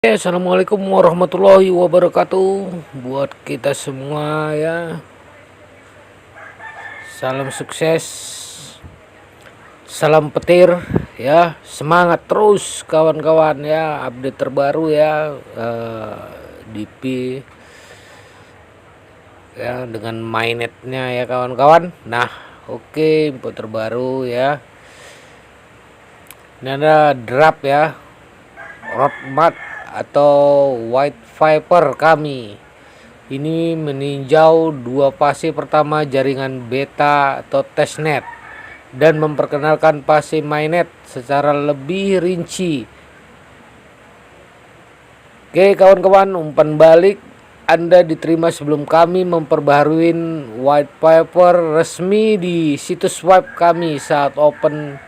Assalamualaikum warahmatullahi wabarakatuh buat kita semua ya. Salam sukses, salam petir ya. Semangat terus kawan-kawan ya. Update terbaru ya, di Pi ya dengan mainnetnya ya kawan-kawan. Nah, oke, info terbaru ya. Ini ada draft ya, roadmap atau white paper kami. Ini meninjau dua fase pertama jaringan beta atau testnet dan memperkenalkan fase mainnet secara lebih rinci. Oke kawan-kawan, umpan balik Anda diterima sebelum kami memperbaharui white paper resmi di situs web kami saat open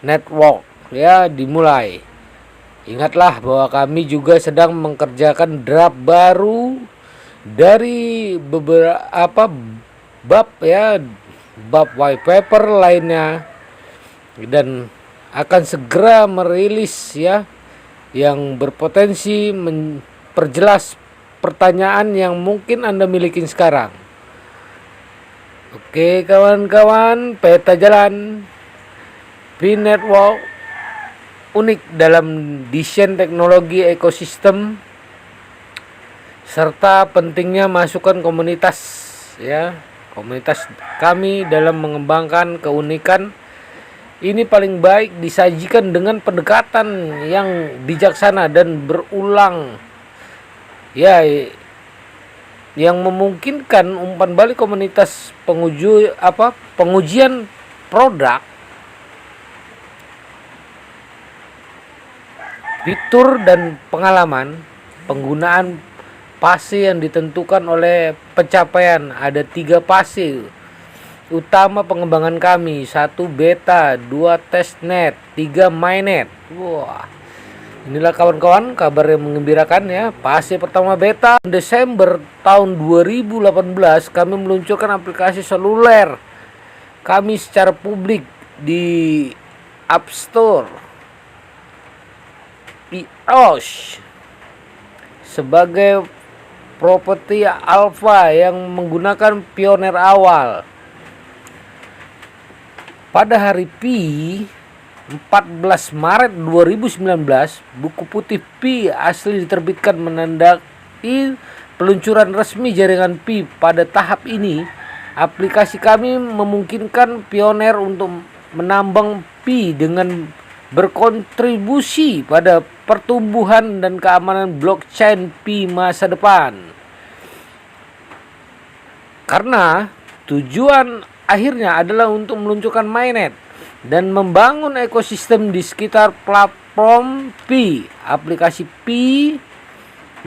network ya dimulai. Ingatlah bahwa kami juga sedang mengerjakan draft baru dari beberapa bab ya, bab white paper lainnya, dan akan segera merilis ya, yang berpotensi memperjelas pertanyaan yang mungkin Anda miliki sekarang. Oke kawan-kawan, peta jalan Pi Network unik dalam desain teknologi ekosistem serta pentingnya masukan komunitas ya. Komunitas kami dalam mengembangkan keunikan ini paling baik disajikan dengan pendekatan yang bijaksana dan berulang ya, yang memungkinkan umpan balik komunitas pengujian produk, fitur dan pengalaman penggunaan fase yang ditentukan oleh pencapaian. Ada 3 fase utama pengembangan kami: 1 beta, 2 testnet, 3 mainnet. Wah, inilah kawan-kawan kabar yang mengembirakan ya. Fase pertama beta, Desember tahun 2018 kami meluncurkan aplikasi seluler kami secara publik di App Store iOS sebagai properti alpha yang menggunakan pioner awal. Pada hari Pi 14 Maret 2019, buku putih Pi asli diterbitkan menandai peluncuran resmi jaringan Pi. Pada tahap ini, aplikasi kami memungkinkan pioner untuk menambang Pi dengan berkontribusi pada pertumbuhan dan keamanan blockchain Pi masa depan. Karena tujuan akhirnya adalah untuk meluncurkan mainnet dan membangun ekosistem di sekitar platform Pi. Aplikasi Pi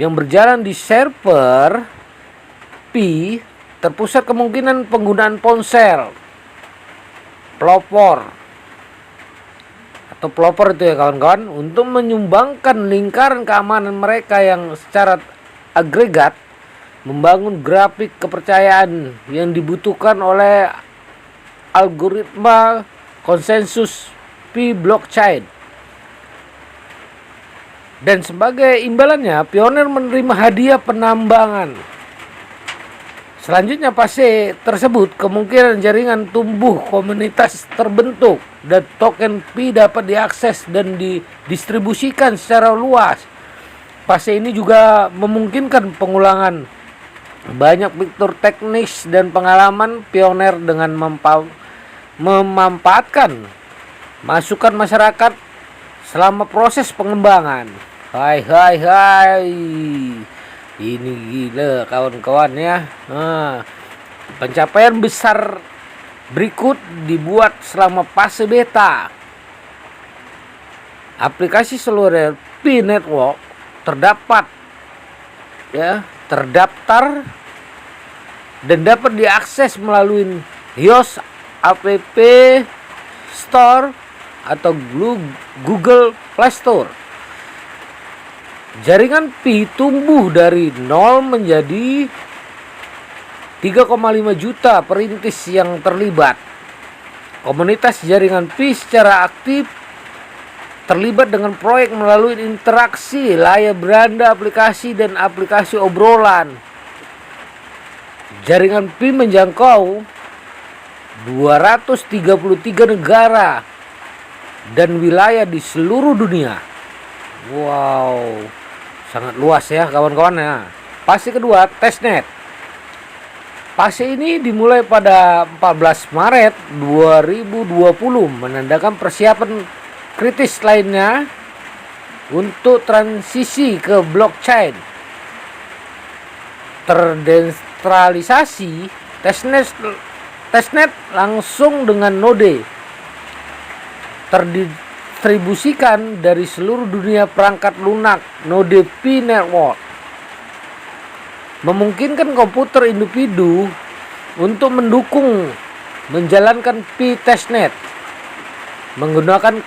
yang berjalan di server Pi terpusat kemungkinan penggunaan ponsel, pelopor itu ya kawan-kawan, untuk menyumbangkan lingkaran keamanan mereka yang secara agregat membangun grafik kepercayaan yang dibutuhkan oleh algoritma konsensus Pi blockchain. Dan sebagai imbalannya, pioner menerima hadiah penambangan. Selanjutnya fase tersebut kemungkinan jaringan tumbuh, komunitas terbentuk, dan token Pi dapat diakses dan didistribusikan secara luas. Fase ini juga memungkinkan pengulangan banyak fitur teknis dan pengalaman pioner dengan memanfaatkan masukan masyarakat selama proses pengembangan. Hai. Ini gila kawan-kawan ya. Pencapaian besar berikut dibuat selama fase beta. Aplikasi seluler Pi Network terdaftar dan dapat diakses melalui iOS App Store atau Google Play Store. Jaringan Pi tumbuh dari 0 menjadi 3,5 juta perintis yang terlibat. Komunitas jaringan Pi secara aktif terlibat dengan proyek melalui interaksi layar beranda aplikasi dan aplikasi obrolan. Jaringan Pi menjangkau 233 negara dan wilayah di seluruh dunia. Wow, sangat luas ya kawan-kawan ya. Fase kedua, testnet. Fase ini dimulai pada 14 Maret 2020, menandakan persiapan kritis lainnya untuk transisi ke blockchain. Terdesentralisasi, testnet langsung dengan node terdistribusikan dari seluruh dunia perangkat lunak node Pi network, memungkinkan komputer individu untuk mendukung menjalankan Pi testnet menggunakan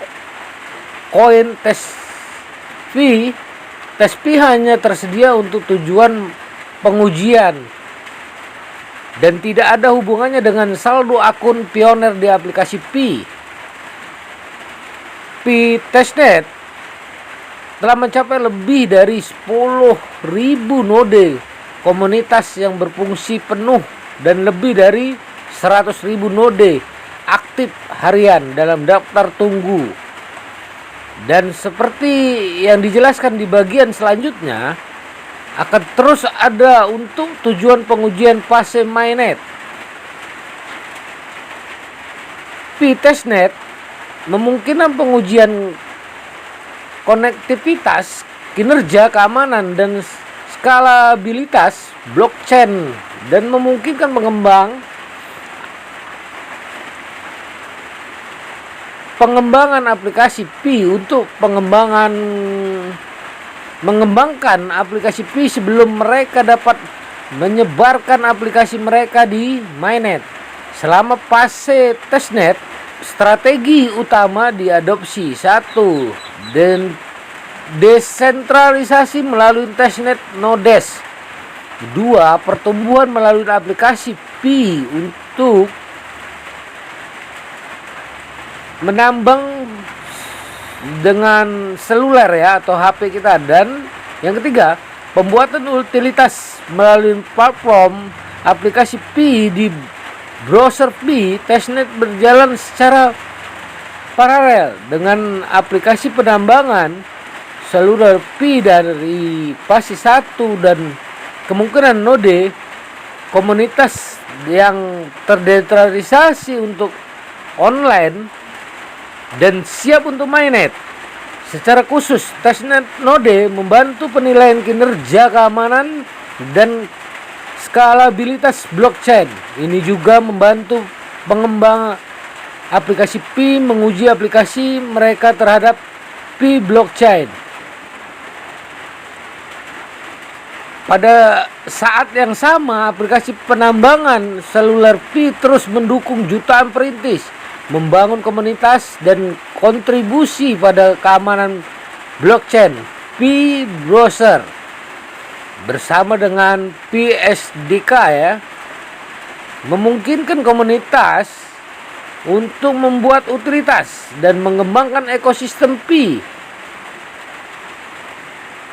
koin tes Pi. Tes Pi hanya tersedia untuk tujuan pengujian dan tidak ada hubungannya dengan saldo akun pioner di aplikasi Pi. Pi testnet telah mencapai lebih dari 10.000 node komunitas yang berfungsi penuh dan lebih dari 100.000 node aktif harian dalam daftar tunggu. Dan seperti yang dijelaskan di bagian selanjutnya, akan terus ada untuk tujuan pengujian fase mainnet. Pi testnet memungkinkan pengujian konektivitas, kinerja, keamanan, dan skalabilitas blockchain dan memungkinkan pengembangan aplikasi Pi untuk mengembangkan aplikasi Pi sebelum mereka dapat menyebarkan aplikasi mereka di mainnet. Selama fase testnet, strategi utama diadopsi. 1. Dan desentralisasi melalui testnet nodes. 2. Pertumbuhan melalui aplikasi Pi untuk menambang dengan seluler ya atau HP kita. Dan yang ketiga, pembuatan utilitas melalui platform aplikasi Pi di browser Pi. Testnet berjalan secara paralel dengan aplikasi penambangan seluler Pi dari fase 1 dan kemungkinan node komunitas yang terdesentralisasi untuk online dan siap untuk mainnet. Secara khusus, testnet node membantu penilaian kinerja, keamanan, dan skalabilitas blockchain. Ini juga membantu pengembang aplikasi Pi menguji aplikasi mereka terhadap Pi blockchain. Pada saat yang sama, aplikasi penambangan seluler Pi terus mendukung jutaan perintis membangun komunitas dan kontribusi pada keamanan blockchain. Pi browser bersama dengan Pi SDK ya memungkinkan komunitas untuk membuat utilitas dan mengembangkan ekosistem Pi.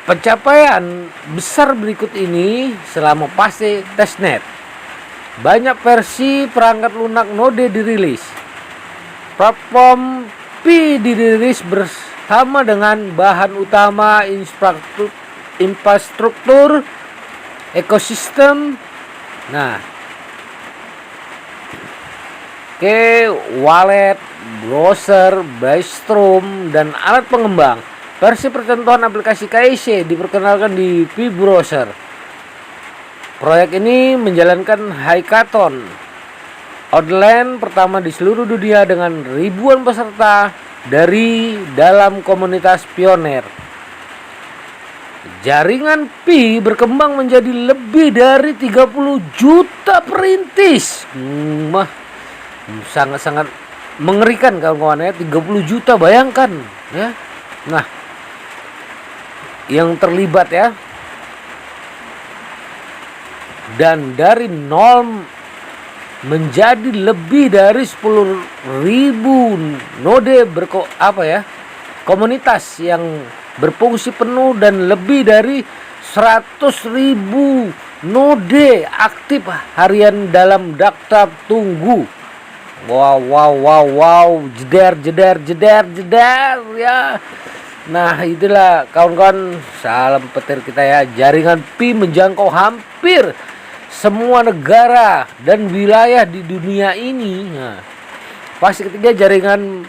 Pencapaian besar berikut ini selama fase testnet. Banyak versi perangkat lunak node dirilis. Platform Pi dirilis bersama dengan bahan utama infrastruktur ekosistem. Nah, wallet, browser, Brainstorm, dan alat pengembang. Versi percontohan aplikasi KIC diperkenalkan di Pi Browser. Proyek ini menjalankan hackathon online pertama di seluruh dunia dengan ribuan peserta dari dalam komunitas pioner. Jaringan Pi berkembang menjadi lebih dari 30 juta perintis. Sangat-sangat mengerikan kawan-kawan ya, 30 juta, bayangkan ya. Nah, yang terlibat ya. Dan dari nol menjadi lebih dari 10.000 node komunitas yang berfungsi penuh dan lebih dari 100.000 node aktif harian dalam daftar tunggu. Wow, jedar ya. Nah, itulah kawan-kawan, salam petir kita ya. Jaringan Pi menjangkau hampir semua negara dan wilayah di dunia ini. Nah, fase ketiga jaringan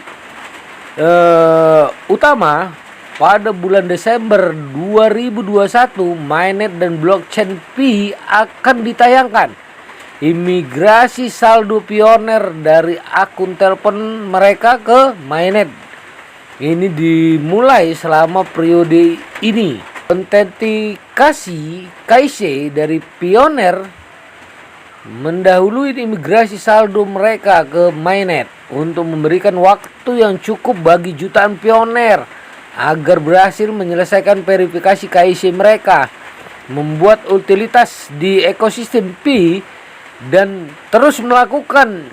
utama pada bulan Desember 2021, mainnet dan blockchain Pi akan ditayangkan. Imigrasi saldo pioner dari akun telepon mereka ke mainnet ini dimulai selama periode ini. Autentikasi KYC dari pioner mendahului imigrasi saldo mereka ke mainnet untuk memberikan waktu yang cukup bagi jutaan pioner agar berhasil menyelesaikan verifikasi KYC mereka, membuat utilitas di ekosistem Pi dan terus melakukan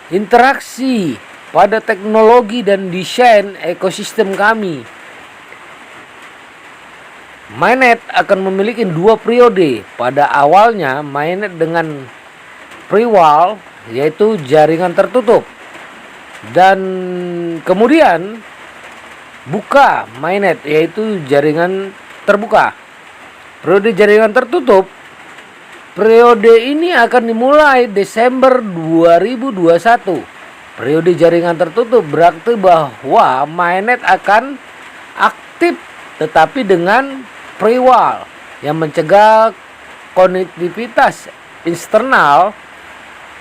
interaksi pada teknologi dan desain ekosistem kami. Mainnet akan memiliki dua periode. Pada awalnya mainnet dengan pre-wall, yaitu jaringan tertutup, dan kemudian buka mainnet, yaitu jaringan terbuka. Periode jaringan tertutup, periode ini akan dimulai Desember 2021. Periode jaringan tertutup berarti bahwa mainnet akan aktif tetapi dengan pre-wall yang mencegah konektivitas eksternal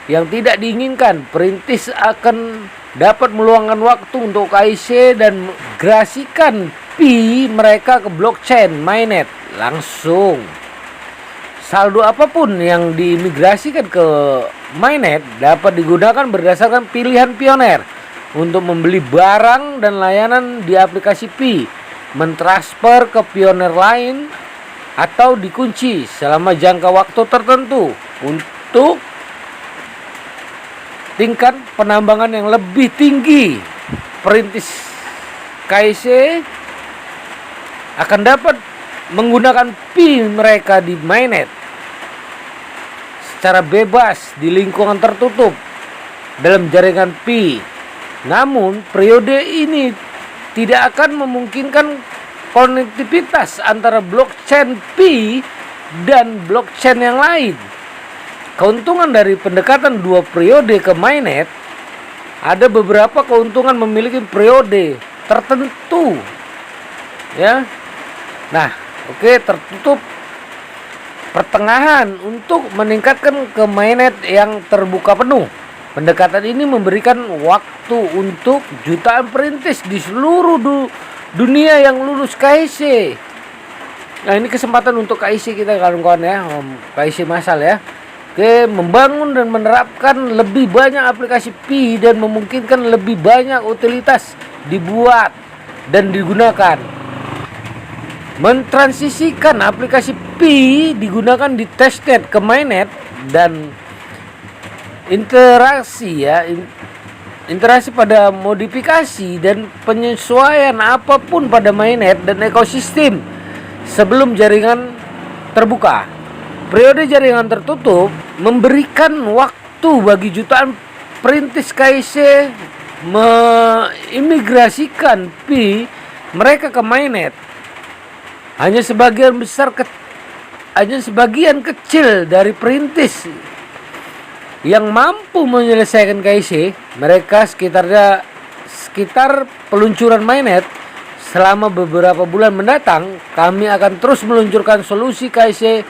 yang tidak diinginkan. Perintis akan dapat meluangkan waktu untuk KYC dan migrasikan Pi mereka ke blockchain mainnet langsung. Saldo apapun yang diimigrasikan ke mainnet dapat digunakan berdasarkan pilihan pioner untuk membeli barang dan layanan di aplikasi Pi, mentransfer ke pioner lain, atau dikunci selama jangka waktu tertentu. Untuk tingkat penambangan yang lebih tinggi, perintis KYC akan dapat menggunakan Pi mereka di mainnet secara bebas di lingkungan tertutup dalam jaringan Pi. Namun periode ini tidak akan memungkinkan konektivitas antara blockchain Pi dan blockchain yang lain. Keuntungan dari pendekatan dua periode ke mainnet, ada beberapa keuntungan memiliki periode tertentu ya. Nah, tertutup pertengahan untuk meningkatkan ke mainnet yang terbuka penuh. Pendekatan ini memberikan waktu untuk jutaan perintis di seluruh dunia yang lulus KYC. Nah, ini kesempatan untuk KYC kita kawan-kawan ya, KYC massal ya. Membangun dan menerapkan lebih banyak aplikasi Pi dan memungkinkan lebih banyak utilitas dibuat dan digunakan. Mentransisikan aplikasi Pi digunakan di testnet ke mainnet dan interaksi pada modifikasi dan penyesuaian apapun pada mainnet dan ekosistem sebelum jaringan terbuka. Periode jaringan tertutup memberikan waktu bagi jutaan perintis KYC mengimigrasikan Pi mereka ke mainnet. Hanya sebagian kecil dari perintis yang mampu menyelesaikan KYC mereka sekitar peluncuran mainnet. Selama beberapa bulan mendatang, kami akan terus meluncurkan solusi KYC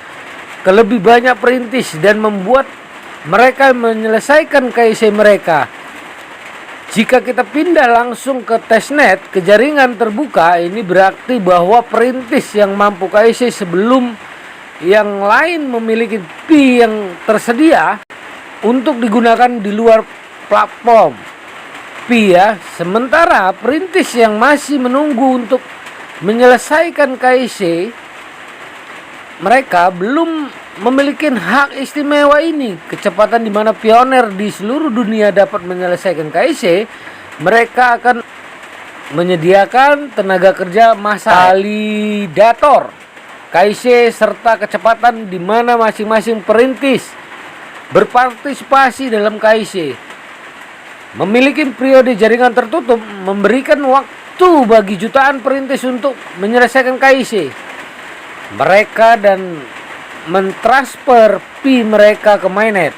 ke lebih banyak perintis dan membuat mereka menyelesaikan KYC mereka. Jika kita pindah langsung ke testnet, ke jaringan terbuka, ini berarti bahwa perintis yang mampu KYC sebelum yang lain memiliki Pi yang tersedia untuk digunakan di luar platform Pi ya. Sementara perintis yang masih menunggu untuk menyelesaikan KYC, mereka belum memiliki hak istimewa ini. Kecepatan di mana pioner di seluruh dunia dapat menyelesaikan KYC, mereka akan menyediakan tenaga kerja massal, validator KIC, serta kecepatan di mana masing-masing perintis berpartisipasi dalam KIC. Memiliki periode jaringan tertutup memberikan waktu bagi jutaan perintis untuk menyelesaikan KIC mereka dan mentransfer fee mereka ke mainnet.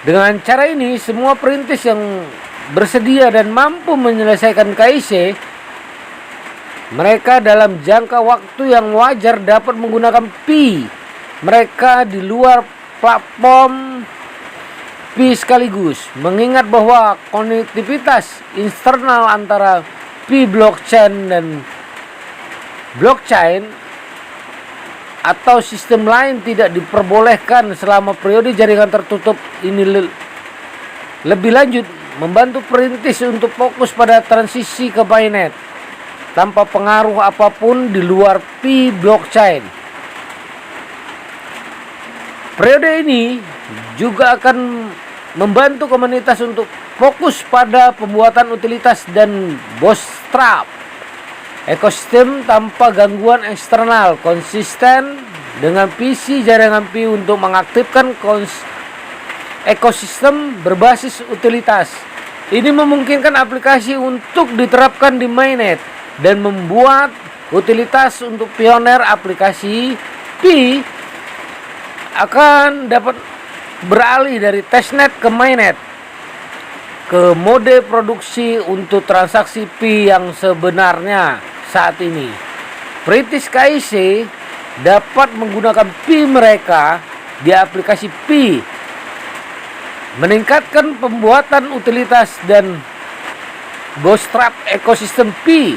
Dengan cara ini, semua perintis yang bersedia dan mampu menyelesaikan KIC mereka dalam jangka waktu yang wajar dapat menggunakan fee mereka di luar platform fee sekaligus. Mengingat bahwa konektivitas internal antara fee blockchain dan blockchain atau sistem lain tidak diperbolehkan selama periode jaringan tertutup ini. Lebih lanjut, membantu perintis untuk fokus pada transisi ke mainnet tanpa pengaruh apapun di luar fee blockchain. Periode ini juga akan membantu komunitas untuk fokus pada pembuatan utilitas dan bootstrap ekosistem tanpa gangguan eksternal, konsisten dengan visi jaringan Pi untuk mengaktifkan ekosistem berbasis utilitas. Ini memungkinkan aplikasi untuk diterapkan di mainnet dan membuat utilitas untuk pioner aplikasi Pi akan dapat beralih dari testnet ke mainnet ke mode produksi untuk transaksi Pi yang sebenarnya saat ini. Perintis KIC dapat menggunakan Pi mereka di aplikasi Pi, meningkatkan pembuatan utilitas dan bootstrap ekosistem Pi.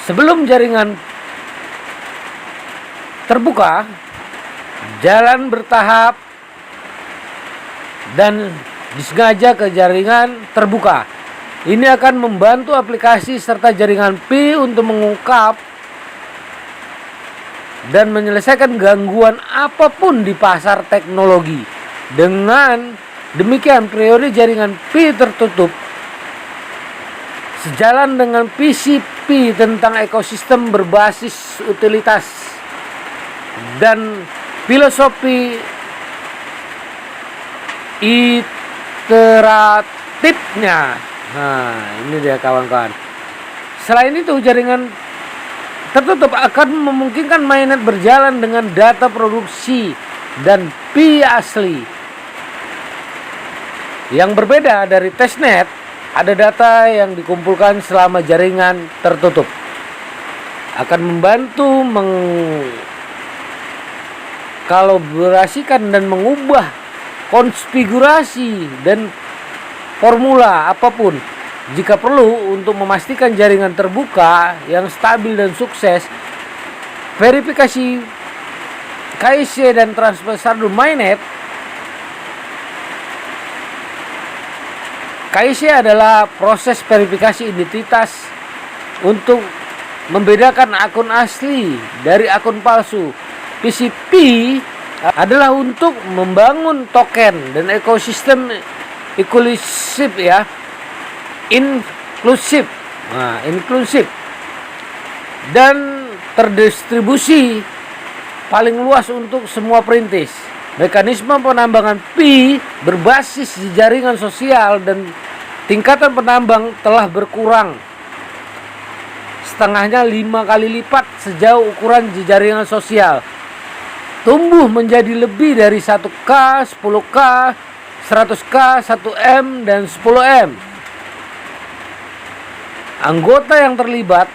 Sebelum jaringan terbuka, jalan bertahap dan disengaja ke jaringan terbuka. Ini akan membantu aplikasi serta jaringan Pi untuk mengungkap dan menyelesaikan gangguan apapun di pasar teknologi. Dengan demikian, periode jaringan Pi tertutup sejalan dengan visi Pi tentang ekosistem berbasis utilitas dan filosofi iteratifnya. Nah, ini dia kawan-kawan. Selain itu, jaringan tertutup akan memungkinkan mainnet berjalan dengan data produksi dan Pi asli. Yang berbeda dari testnet, ada data yang dikumpulkan selama jaringan tertutup. Akan membantu mengkalibrasikan dan mengubah konfigurasi dan formula apapun jika perlu untuk memastikan jaringan terbuka yang stabil dan sukses. Verifikasi KIC dan transfer saldo mainnet. KIC adalah proses verifikasi identitas untuk membedakan akun asli dari akun palsu. PCP adalah untuk membangun token dan ekosistem inklusif inklusif dan terdistribusi paling luas untuk semua perintis. Mekanisme penambangan Pi berbasis di jaringan sosial dan tingkatan penambang telah berkurang setengahnya 5 kali lipat sejauh ukuran di jaringan sosial tumbuh menjadi lebih dari 1K, 10K, 100K, 1M, dan 10M anggota yang terlibat.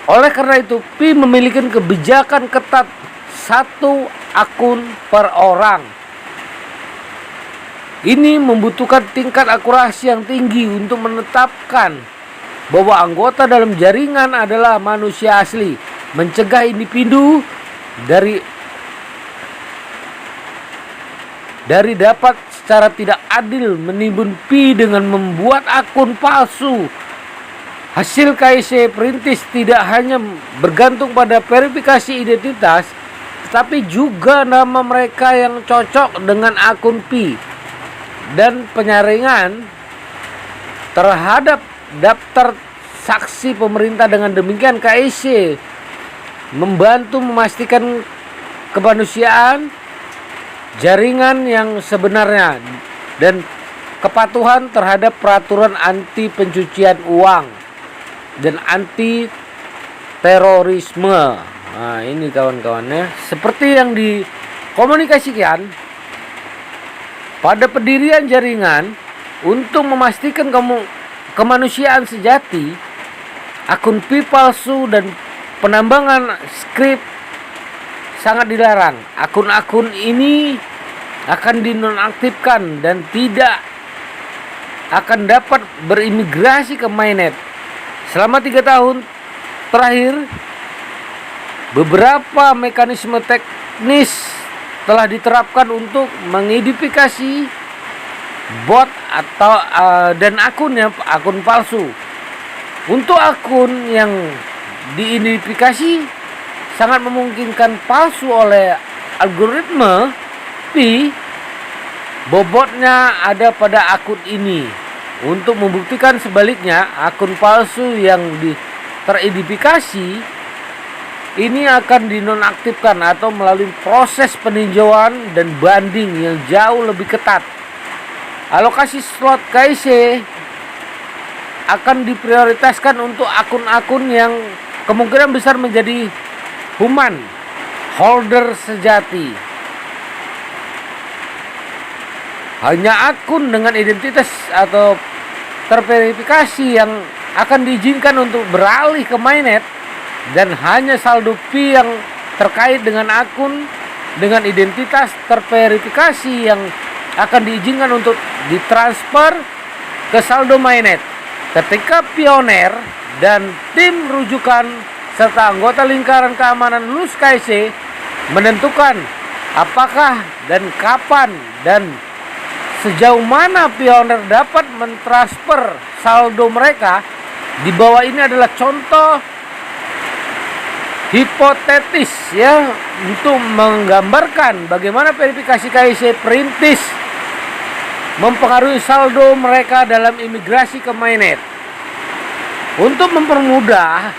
Oleh karena itu, Pi memiliki kebijakan ketat satu akun per orang. Ini membutuhkan tingkat akurasi yang tinggi untuk menetapkan bahwa anggota dalam jaringan adalah manusia asli, mencegah individu dari dapat secara tidak adil menimbun Pi dengan membuat akun palsu. Hasil KIC perintis tidak hanya bergantung pada verifikasi identitas, tetapi juga nama mereka yang cocok dengan akun Pi dan penyaringan terhadap daftar saksi pemerintah. Dengan demikian KIC membantu memastikan kemanusiaan, jaringan yang sebenarnya, dan kepatuhan terhadap peraturan anti pencucian uang dan anti terorisme. Nah, ini kawan-kawannya, seperti yang dikomunikasikan pada pendirian jaringan untuk memastikan kemanusiaan sejati, akun Pi palsu dan penambangan skrip sangat dilarang. Akun-akun ini akan dinonaktifkan dan tidak akan dapat berimigrasi ke mainnet. Selama 3 tahun terakhir, beberapa mekanisme teknis telah diterapkan untuk mengidentifikasi bot atau dan akun palsu. Untuk akun yang diidentifikasi sangat memungkinkan palsu oleh algoritma Pi, bobotnya ada pada akun ini. Untuk membuktikan sebaliknya, akun palsu yang teridentifikasi ini akan dinonaktifkan atau melalui proses peninjauan dan banding yang jauh lebih ketat. Alokasi slot KIC akan diprioritaskan untuk akun-akun yang kemungkinan besar menjadi human holder sejati. Hanya akun dengan identitas atau terverifikasi yang akan diizinkan untuk beralih ke mainnet, dan hanya saldo Pi yang terkait dengan akun dengan identitas terverifikasi yang akan diizinkan untuk ditransfer ke saldo mainnet. Ketika pioner dan tim rujukan serta anggota lingkaran keamanan lulus KIC menentukan apakah dan kapan dan sejauh mana pioner dapat mentransfer saldo mereka, di bawah ini adalah contoh hipotetis ya, untuk menggambarkan bagaimana verifikasi KIC perintis mempengaruhi saldo mereka dalam imigrasi ke mainnet. Untuk mempermudah,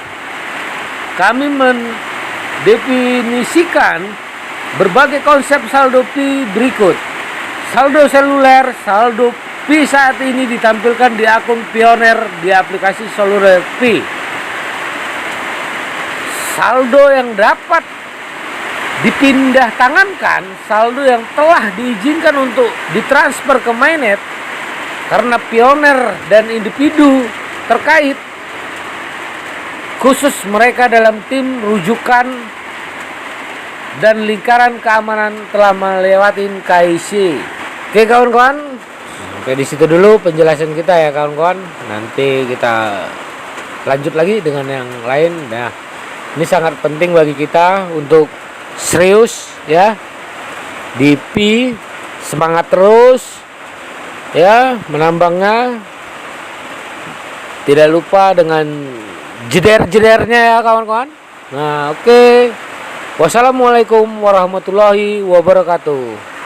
kami mendefinisikan berbagai konsep saldo Pi berikut. Saldo seluler, saldo Pi saat ini ditampilkan di akun pioner di aplikasi seluler Pi. Saldo yang dapat dipindah tangankan, saldo yang telah diizinkan untuk ditransfer ke mainnet karena pioner dan individu terkait, khusus mereka dalam tim rujukan dan lingkaran keamanan telah melewati KIC. Oke kawan-kawan, sampai di situ dulu penjelasan kita ya kawan-kawan. Nanti kita lanjut lagi dengan yang lain. Nah, ini sangat penting bagi kita untuk serius ya di Pi, semangat terus ya menambangnya. Tidak lupa dengan jeder-jedernya ya kawan-kawan. Nah, oke. Wassalamualaikum warahmatullahi wabarakatuh.